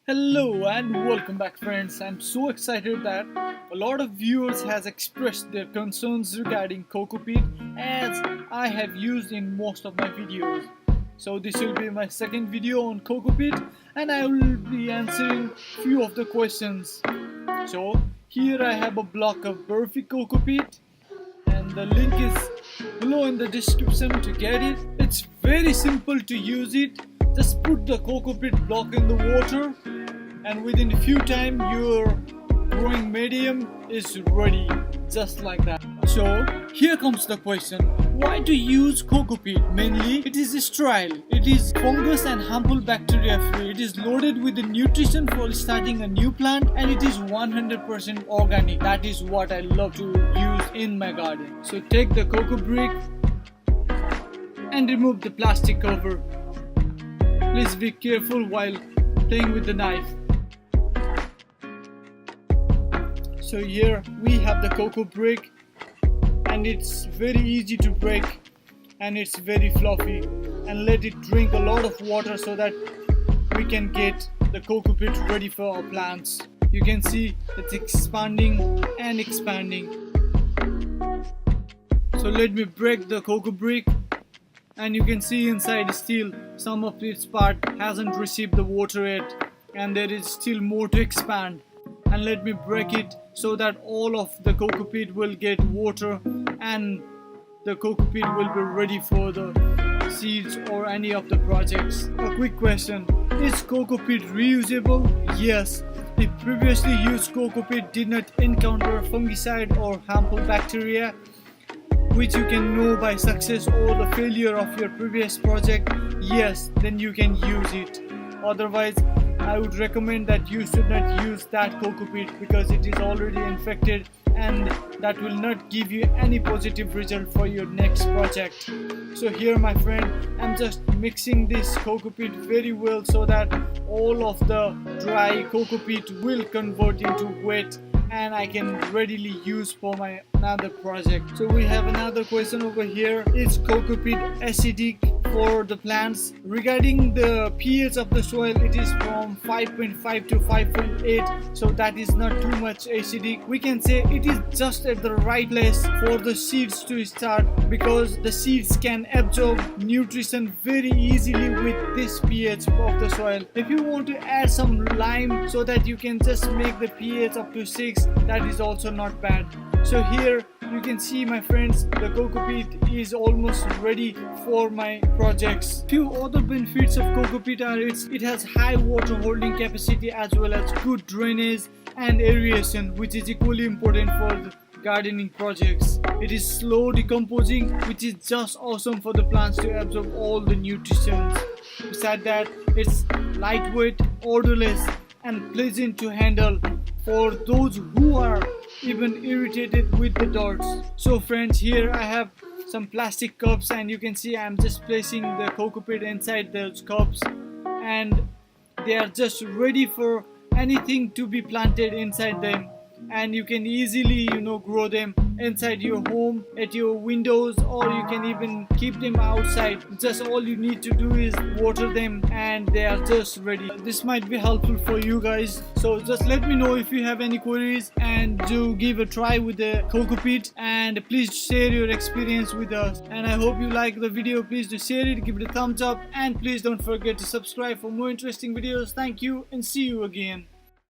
Hello and welcome back, friends. I'm so excited that a lot of viewers has expressed their concerns regarding Coco peat as I have used in most of my videos. So this will be my second video on Coco peat and I will be answering few of the questions. So here I have a block of perfect Coco peat and the link is below in the description to get it. It's very simple to use it. Just put the Coco peat block in the water and within a few time your growing medium is ready, just like that. So here comes the question, why to use Coco peat? Mainly it is sterile, it is fungus and harmful bacteria free, it is loaded with the nutrition for starting a new plant, and it is 100% organic. That is what I love to use in my garden. So take the cocoa brick and remove the plastic cover. Please be careful while playing with the knife. So here we have the cocoa brick and it's very easy to break and it's very fluffy, and let it drink a lot of water so that we can get the cocoa peat ready for our plants. You can see it's expanding and expanding. So let me break the cocoa brick and you can see inside still some of its part hasn't received the water yet and there is still more to expand. And let me break it so that all of the cocoa peat will get water and the cocoa peat will be ready for the seeds or any of the projects. A quick question, is cocoa peat reusable? Yes, the previously used cocoa peat did not encounter fungicide or harmful bacteria, which you can know by success or the failure of your previous project. Yes, then you can use it. Otherwise I would recommend that you should not use that cocoa peat because it is already infected and that will not give you any positive result for your next project. So here, my friend, I'm just mixing this cocoa peat very well so that all of the dry cocoa peat will convert into wet and I can readily use for my another project. So we have another question over here, is cocoa peat acidic for the plants? Regarding the pH of the soil, it is from 5.5 to 5.8, so that is not too much acidic. We can say it is just at the right place for the seeds to start because the seeds can absorb nutrition very easily with this pH of the soil. If you want to add some lime so that you can just make the pH up to 6, that is also not bad. So here you can see, my friends, the cocoa peat is almost ready for my projects. Few other benefits of cocoa peat are it has high water holding capacity as well as good drainage and aeration, which is equally important for the gardening projects. It is slow decomposing, which is just awesome for the plants to absorb all the nutrition. Besides that, it's lightweight, odorless and pleasant to handle for those who are even irritated with the dirt. So friends, here I have some plastic cups and you can see I'm just placing the cocoa peat inside those cups and they are just ready for anything to be planted inside them, and you can easily grow them inside your home, at your windows, or you can even keep them outside. Just all you need to do is water them and they are just ready. This might be helpful for you guys, so just let me know if you have any queries and do give a try with the cocoa peat, and please share your experience with us. And I hope you like the video. Please do share it, give it a thumbs up, and please don't forget to subscribe for more interesting videos. Thank you and see you again.